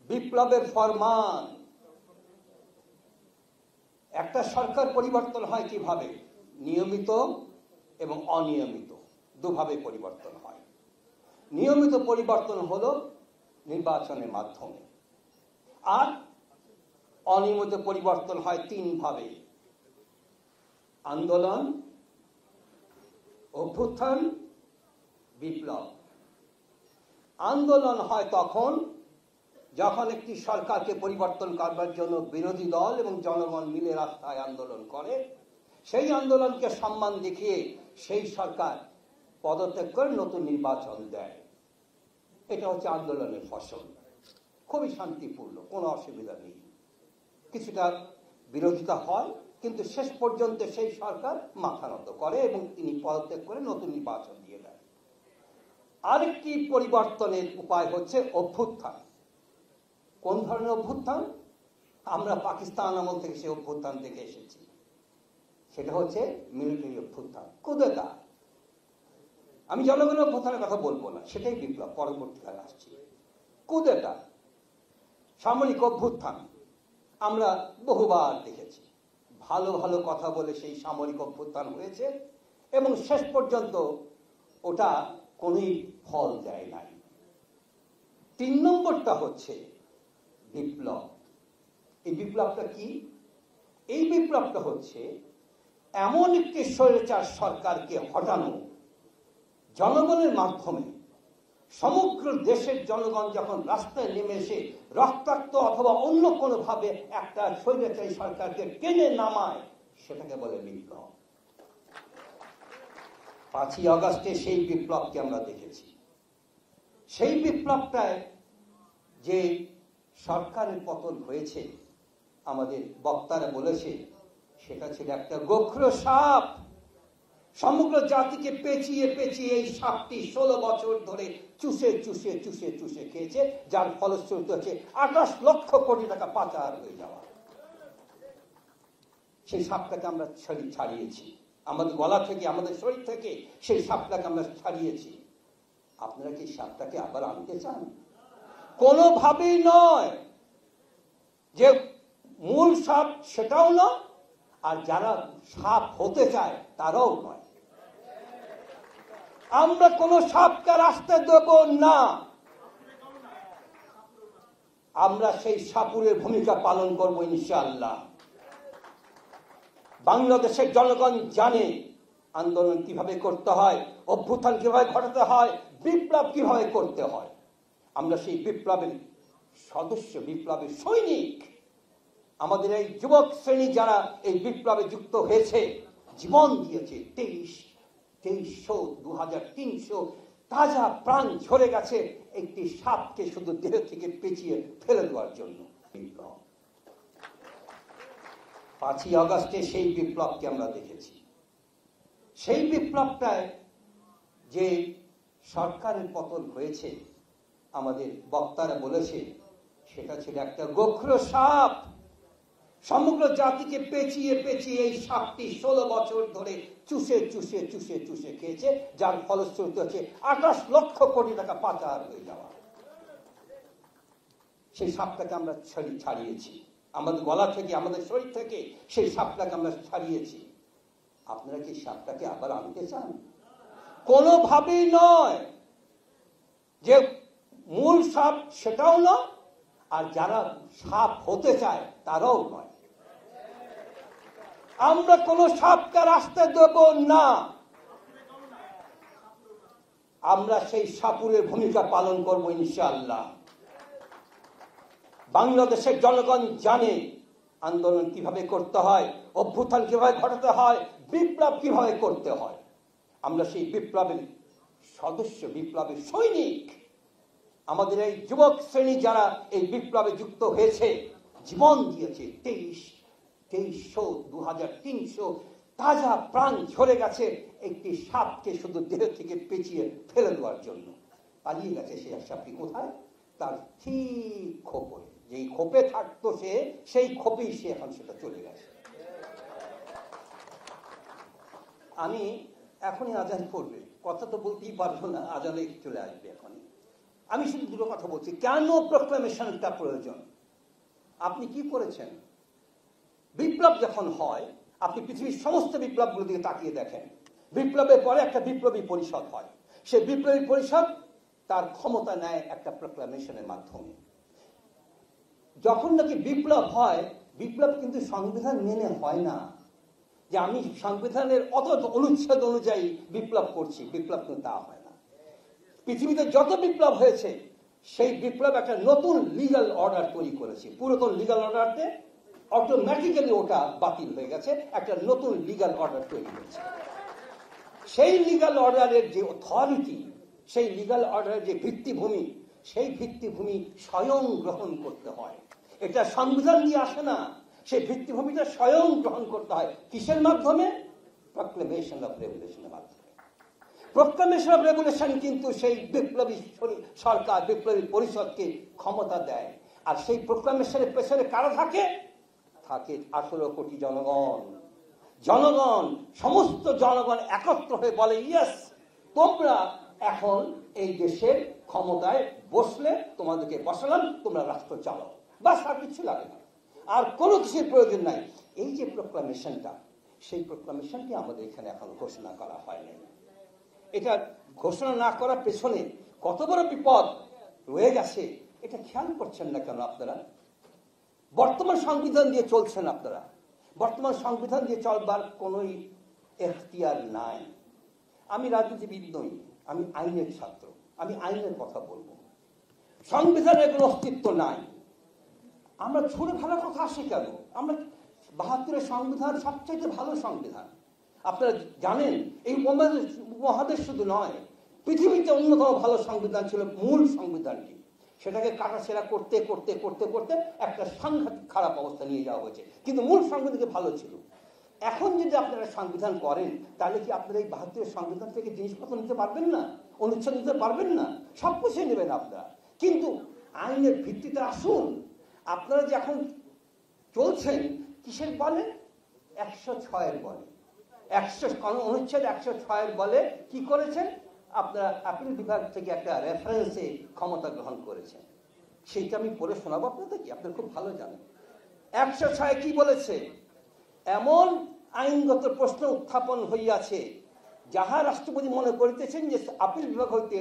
বিপ্লবের ফরমান। একটা সরকার পরিবর্তন হয় কিভাবে? নিয়মিত এবং অনিয়মিত দুভাবে পরিবর্তন হয়। নিয়মিত পরিবর্তন হলো নির্বাচনের মাধ্যমে, আর অনিয়মিত পরিবর্তন হয় তিনভাবে: আন্দোলন, অভ্যুত্থান, বিপ্লব। আন্দোলন হয় তখন যখন একটি সরকারকে পরিবর্তন করবার জন্য বিরোধী দল এবং জনগণ মিলে রাস্তায় আন্দোলন করে। সেই আন্দোলনকে সম্মান দেখিয়ে সেই সরকার পদত্যাগ করে নতুন নির্বাচন দেয়। এটা হচ্ছে আন্দোলনের ফসল। খুবই শান্তিপূর্ণ, কোনো অসুবিধা নেই। কিছুটা বিরোধিতা হয়, কিন্তু শেষ পর্যন্ত সেই সরকার মাথা নত করে এবং তিনি পদত্যাগ করে নতুন নির্বাচন দিয়ে দেন। আরেকটি পরিবর্তনের উপায় হচ্ছে অভ্যুত্থান। কোন ধরনের অভ্যুত্থান? আমরা পাকিস্তান আমল থেকে সেই অভ্যুত্থান থেকে এসেছি। সেটা হচ্ছে মিলিটারি অভ্যুত্থান, কুদেতা। আমি জনগণের অভ্যুত্থানের কথা বলবো না, সেটাই বিপ্লব, পরবর্তীকালে আসছি। কুদেতা, সামরিক অভ্যুত্থান আমরা বহুবার দেখেছি। ভালো ভালো কথা বলে সেই সামরিক অভ্যুত্থান হয়েছে এবং শেষ পর্যন্ত ওটা কোনোই ফল দেয় নাই। 3 নম্বরটা হচ্ছে বিপ্লব। এই বিপ্লবটা কি? এই বিপ্লবটা হচ্ছে এমন একটি স্বৈরাচার সরকারকে হটানো জনগণের মাধ্যমে। সমগ্র দেশের জনগণ যখন রাস্তায় নেমে এসে রক্তাক্ত অথবা অন্য কোনোভাবে একটা স্বৈরাচারী সরকারকে টেনে নামায়, সেটাকে বলে বিপ্লব। 5ই আগস্টে সেই বিপ্লবকে আমরা দেখেছি। সেই বিপ্লবটায় যে সরকারের পতন হয়েছে, আমাদের বক্তারা বলেছে সেটা ছিল একটা গোখর সাপ। সমগ্র জাতিকে পেঁচিয়ে পেঁচিয়ে এই সাপটি 16 বছর ধরে চুষে চুষে চুষে চুষে খেয়েছে, যার ফলশ্রুতি হচ্ছে 28 লক্ষ কোটি টাকা পাচার হয়ে যাওয়া। সেই সাপটাকে আমরা ছাড়িয়েছি আমাদের গলা থেকে, আমাদের শরীর থেকে সেই সাপটাকে আমরা ছাড়িয়েছি। আপনারা কি সাপটাকে আবার আনতে চান? কোনোভাবেই নয়। যে মূল সাপ সেটাও নয়, আর যারা সাপ হতে চায় তারাও নয়। আমরা কোন সাপকে রাস্তায় দেব না। আমরা সেই সাপুরের ভূমিকা পালন করবো ইনশাআল্লাহ। বাংলাদেশের জনগণ জানে আন্দোলন কিভাবে করতে হয়, অভ্যুত্থান কিভাবে ঘটাতে হয়, বিপ্লব কিভাবে করতে হয়। আমরা সেই বিপ্লবের সদস্য, বিপ্লবের সৈনিক। আমাদের এই যুবক শ্রেণী যারা এই বিপ্লবে যুক্ত হয়েছে, জীবন দিয়েছে। 2300, 2300 তাজা প্রাণ ঝরে গেছে একটি সাপকে শুধু দেহ থেকে পেঁচিয়ে ফেলে দেওয়ার জন্য। বিপ্লব 5ই আগস্টে সেই বিপ্লবকে আমরা দেখেছি। সেই বিপ্লবটায় যে সরকারের পতন হয়েছে, আমাদের বক্তারা বলেছে সেটা ছিল একটা গোখর সাপ। সমগ্র জাতিকে পেঁচিয়ে পেঁচিয়ে এই সাপটি 16 বছর ধরে চুষে চুষে চুষে চুষে খেয়েছে, যার ফলশ্রুতি হচ্ছে 28 লক্ষ কোটি টাকা পাচার হয়ে যাওয়া। সেই সাপটাকে আমরা ছাড়িয়েছি আমাদের গলা থেকে, আমাদের শরীর থেকে সেই সাপটাকে আমরা ছাড়িয়েছি। আপনারা কি সাপটাকে আবার আনতে চান? কোনোভাবেই নয়। যে মূল সাপ সেটাও নয়, আর যারা সাপ হতে চায় তারাও নয়। আমরা কোন সাপকে রাস্তায় দেব না। আমরা সেই সাপুরের ভূমিকা পালন করবো ইনশাআল্লাহ। বাংলাদেশের জনগণ জানে আন্দোলন কিভাবে করতে হয়, অভ্যুত্থান কিভাবে ঘটাতে হয়, বিপ্লব কিভাবে করতে হয়। আমরা সেই বিপ্লবের সদস্য, বিপ্লবের সৈনিক। আমাদের এই যুবক শ্রেণী যারা এই বিপ্লবে যুক্ত হয়েছে, জীবন দিয়েছে। 2300, 2300 তাজা প্রাণ ঝরে গেছে একটি সাপকে শুধু দেহ থেকে পেঁচিয়ে ফেলে দেওয়ার জন্য। পালিয়ে গেছে সেই সাপটি কোথায়? তার ঠিক খোপে। যেই খোপে থাকতো সে, সেই খোপেই সে এখন সেটা চলে গেছে। আমি এখনই আজান পড়বে, কথা তো বলতেই পারবো না, আজানে চলে আসবে এখনই। আমি শুধু দুটো কথা বলছি, কেন প্রোক্লামেশনটা প্রয়োজন? আপনি কি করেছেন? বিপ্লব যখন হয়, আপনি পৃথিবীর সমস্ত বিপ্লবগুলো দিকে তাকিয়ে দেখেন, বিপ্লবের পরে একটা বিপ্লবী পরিষদ হয়। সেই বিপ্লবী পরিষদ তার ক্ষমতা নেয় একটা প্রোক্লামেশনের মাধ্যমে। যখন নাকি বিপ্লব হয়, বিপ্লব কিন্তু সংবিধান মেনে হয় না, যে আমি সংবিধানের অত অনুচ্ছেদ অনুযায়ী বিপ্লব করছি, বিপ্লব কিন্তু তা হয় না। পৃথিবীতে যত বিপ্লব হয়েছে, সেই বিপ্লব একটা নতুন লিগাল অর্ডার তৈরি করেছে। পুরাতন লিগাল অর্ডারতে অটোমেটিক্যালি ওটা বাতিল হয়ে গেছে, একটা নতুন লিগাল অর্ডার তৈরি হয়েছে। সেই লিগাল অর্ডারের যে অথরিটি, সেই লিগাল অর্ডারের যে ভিত্তিভূমি, সেই ভিত্তিভূমি স্বয়ং গ্রহণ করতে হয়। এটা সংবিধান দিয়ে আসে না, সেই ভিত্তিভূমিটা স্বয়ং গ্রহণ করতে হয়। কিসের মাধ্যমে? প্রোক্লেমেশন অফ রেগুলেশনের মাধ্যমে। প্রোক্লেমেশন অফ রেগুলেশন কিন্তু সেই বিপ্লবী সরকার, বিপ্লবী পরিষদকে ক্ষমতা দেয়। আর সেই প্রোক্লেমেশনের পেছনে কারা থাকে? থাকে 18 কোটি জনগণ। জনগণ, সমস্ত জনগণ একত্র হয়ে বলে, ইয়েস, তোমরা এখন এই দেশের ক্ষমতায় বসলে, তোমাদেরকে বসালাম, তোমরা রাষ্ট্র চালাও। বাস, আর কিছু লাগে না, আর কোনো কিছুর প্রয়োজন নাই। এই যে প্রোক্লামেশনটা, সেই প্রোক্লামেশনটি আমাদের এখানে এখন ঘোষণা করা হয়নি। এটা ঘোষণা না করার পেছনে কত বড় বিপদ রয়ে গেছে, এটা খেয়াল করছেন না কেন আপনারা? বর্তমান সংবিধান দিয়ে চলছেন আপনারা। বর্তমান সংবিধান দিয়ে চলবার কোনোই এখতিয়ার নাই। আমি রাজনীতিবিদ নই, আমি আইনের ছাত্র, আমি আইনের কথা বলবো। সংবিধানের কোনো অস্তিত্ব নাই। আমরা ছুড়ে ফেলার কথা আসে কেন? আমরা 72-এর সংবিধান সবচাইতে ভালো সংবিধান। আপনারা জানেন, এই মহাদেশ শুধু নয়, পৃথিবীতে অন্যতম ভালো সংবিধান ছিল মূল সংবিধানটি। সেটাকে কাটাছেঁড়া করতে করতে করতে করতে একটা সাংঘাতিক খারাপ অবস্থা নিয়ে যাওয়া হয়েছে, কিন্তু মূল সংবিধানকে ভালো ছিল। এখন যদি আপনারা সংবিধান করেন, তাহলে কি আপনারা এই 72-এর সংবিধান থেকে জিনিসপত্র নিতে পারবেন না? অনুচ্ছেদ নিতে পারবেন না? সব কিছু নেবেন আপনারা, কিন্তু আইনের ভিত্তিতে আসুন। আপনারা যে এখন চলছেন কিসের বলে? 106-এর বলে। অনুচ্ছেদ 106-এর বলে কি করেছেন? আপনারা আপিল বিভাগ থেকে একটা রেফারেন্সে ক্ষমতা গ্রহণ করেছেন। সেইটা আমি পড়ে শোনাবো আপনাদের, কি আপনারা খুব ভালো জানেন। 106 কি বলেছে? এমন আইনগত প্রশ্ন উত্থাপন হইয়াছে, যাহা রাষ্ট্রপতি মনে করিতেছেন যে আপিল বিভাগ হইতে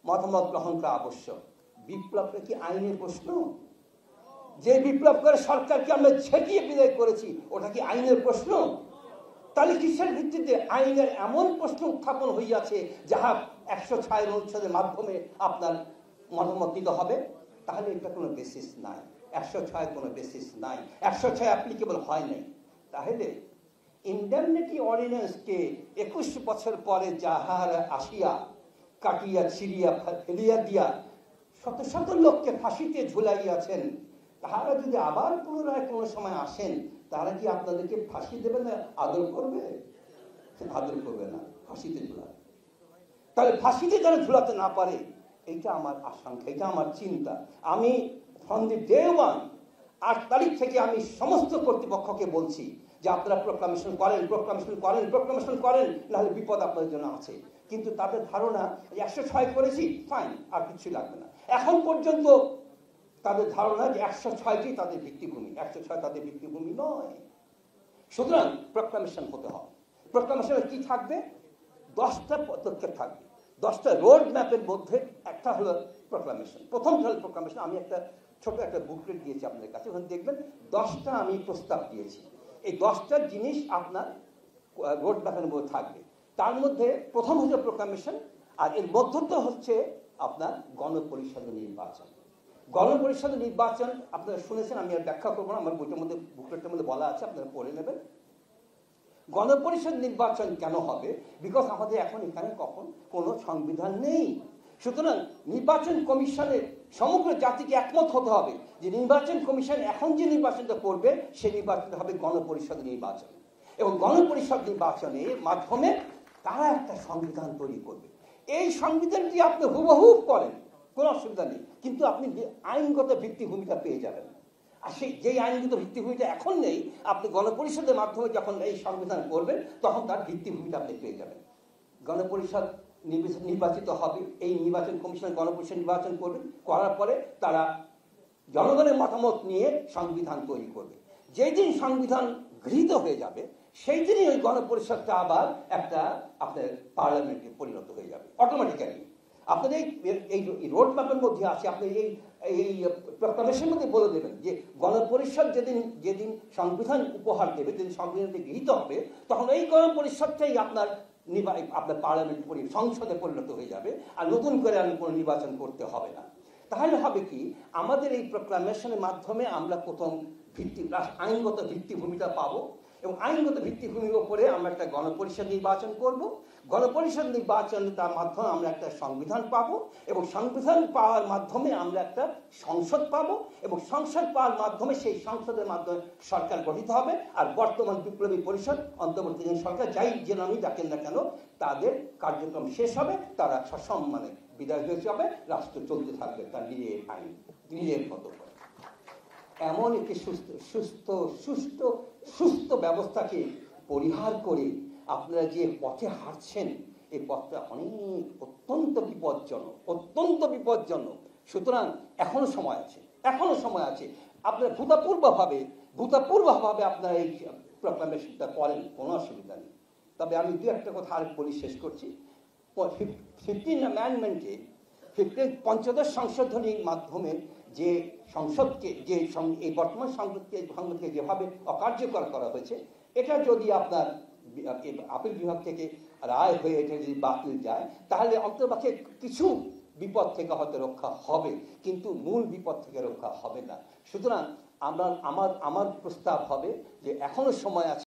মতামত গ্রহণ করা আবশ্যক। বিপ্লবটা কি আইনের প্রশ্ন? যে বিপ্লব করে সরকারকে আমরা ছেটিয়ে বিদায় করেছি, ওটা কি আইনের প্রশ্ন? তাহলে কিসের ভিত্তিতে আইনের এমন প্রশ্ন উত্থাপন হইয়াছে যাহা 106 অনুচ্ছেদের মাধ্যমে আপনার মতামত দিতে হবে? তাহলে এটা কোনো বেসিস নাই, 106 কোনো বেসিস নাই, 106 অ্যাপ্লিকেবল হয় নাই। তাহলে ইন্ডেমনিটি অর্ডিন্যান্সকে 21 বছর পরে যাহার আসিয়া কাটিয়া ছিড়িয়া ফেলিয়া দিয়া শত শত লোককে ফাঁসিতে ঝুলাইয়াছেন, তাহারা যদি আবার পুনরায় কোনো সময় আসেন, তারা কি আপনাদেরকে ফাঁসি দেবে না আদর করবে? আদর করবে না, ফাঁসিতে ঝুলাবে। তাহলে ফাঁসিতে যারা ঝুলাতে না পারে, এইটা আমার আশঙ্কা, এটা আমার চিন্তা। আমি ফ্রম দি ডে ওয়ান 8 তারিখ থেকে আমি সমস্ত কর্তৃপক্ষকে বলছি যে আপনারা প্রোক্লামেশন করেন, প্রোক্লামেশন করেন, প্রোক্লামেশন করেন, নাহলে বিপদ আপনাদের জন্য আছে। কিন্তু তাদের ধারণা 106 করেছি, ফাইন, আর কিছু লাগবে না। এখন পর্যন্ত তাদের ধারণা যে 106টি তাদের ভিত্তিভূমি, 106 তাদের ভিত্তিভূমি নয়। সুতরাং প্রোক্লামেশন হতে হবে। প্রোক্লামেশনে কি থাকবে? 10টা পদক্ষেপ থাকবে, 10টা রোড ম্যাপের মধ্যে একটা হলো প্রোক্লামেশন। প্রথমটা হলো প্রোক্লামেশন। আমি একটা ছোট একটা বুকলেট দিয়েছি আপনাদের কাছে, ওখানে দেখবেন 10টা আমি প্রস্তাব দিয়েছি। এই 10টা জিনিস আপনার রোড ম্যাপের মধ্যে থাকবে। তার মধ্যে প্রথম হচ্ছে প্রোক্লামেশন, আর এর মধ্যটা হচ্ছে আপনার গণপরিষদ নির্বাচন। গণপরিষদ নির্বাচন আপনারা শুনেছেন, আমি আর ব্যাখ্যা করবো না, আমার বইটার মধ্যে, বুকলেটের মধ্যে বলা আছে, আপনারা পড়ে নেবেন। গণপরিষদ নির্বাচন কেন হবে? বিকজ আমাদের এখন এখানে কোনো সংবিধান নেই। সুতরাং নির্বাচন কমিশনের সমগ্র জাতিকে একমত হতে হবে যে নির্বাচন কমিশন এখন যে নির্বাচনটা করবে, সেই নির্বাচনটা হবে গণপরিষদ নির্বাচন। এবং গণপরিষদ নির্বাচনের মাধ্যমে তারা একটা সংবিধান তৈরি করবে। এই সংবিধানটি আপনি হুবহু করেন, কোনো অসুবিধা নেই, কিন্তু আপনি আইনগত ভিত্তিভূমিটা পেয়ে যাবেন। আর সেই যেই আইনগত ভিত্তিভূমিটা এখন নেই, আপনি গণপরিষদের মাধ্যমে যখন এই সংবিধান করবেন, তখন তার ভিত্তিভূমিটা আপনি পেয়ে যাবেন। গণপরিষদ নির্বাচিত হবে, এই নির্বাচন কমিশন গণপরিষদ নির্বাচন করবে, করার পরে তারা জনগণের মতামত নিয়ে সংবিধান তৈরি করবে। যেই দিন সংবিধান গৃহীত হয়ে যাবে সেই দিনই ওই গণপরিষদটা আবার একটা আপনার পার্লামেন্টে পরিণত হয়ে যাবে অটোমেটিক্যালি। আপনাদের এই রোড ম্যাপের মধ্যে আছে, আপনি এই প্রকাশের মধ্যে বলে দেবেন যে গণপরিষদ যেদিন সংবিধান উপহার দেবে, যেদিন সংবিধানটি গৃহীত হবে, তখন এই গণপরিষদটাই আপনার পার্লামেন্ট সংসদে পরিণত হয়ে যাবে, আর নতুন করে আমি কোনো নির্বাচন করতে হবে না। তাহলে হবে কি, আমাদের এই প্রোক্লামেশনের মাধ্যমে আমরা প্রথম আইনগত ভিত্তিভূমিটা পাবো, এবং আইনগত ভিত্তিভূমির উপরে আমরা একটা গণপরিষদ নির্বাচন করব। গণপরিষদ নির্বাচন তার মাধ্যমে আমরা একটা সংবিধান পাবো, এবং সংবিধান পাওয়ার মাধ্যমে আমরা একটা সংসদ পাবো, এবং সংসদ পাওয়ার মাধ্যমে সেই সংসদের মাধ্যমে সরকার গঠিত হবে। আর বর্তমান বিপ্লবী পরিষদ, অন্তর্বর্তীকালীন সরকার, যাই যে নামই ডাকেন না কেন, তাদের কার্যক্রম শেষ হবে, তারা সসম্মানে বিদায় হয়ে যাবে, রাষ্ট্র চলতে থাকবে তার নিজের আইন, নিজের মতো করে। এমন একটি সুস্থ ব্যবস্থাকে পরিহার করে আপনারা যে পথে হাঁটছেন, এই পথটা অত্যন্ত বিপজ্জনক। সুতরাং এখনো সময় আছে। আপনারা ভূতপূর্বভাবে আপনারা এই প্রোক্লামেশনটা করেন, কোনো অসুবিধা নেই। তবে আমি দু একটা কথা আর বলি, শেষ করছি। 15 অ্যামেন্ডমেন্টে, 15 পঞ্চদশ সংশোধনীর মাধ্যমে যে সংসদকে, যে এই বর্তমান সংসদকে যেভাবে অকার্যকর করা হয়েছে, এটা যদি আপনার আপিল বিভাগ থেকে রায় হয়ে এটা যদি বাতিল যায়, তাহলে অন্ততপক্ষে কিছু বিপদ থেকে হয়তো রক্ষা হবে, কিন্তু মূল বিপদ থেকে রক্ষা হবে না। সুতরাং আমার প্রস্তাব হবে যে এখনো সময় আছে।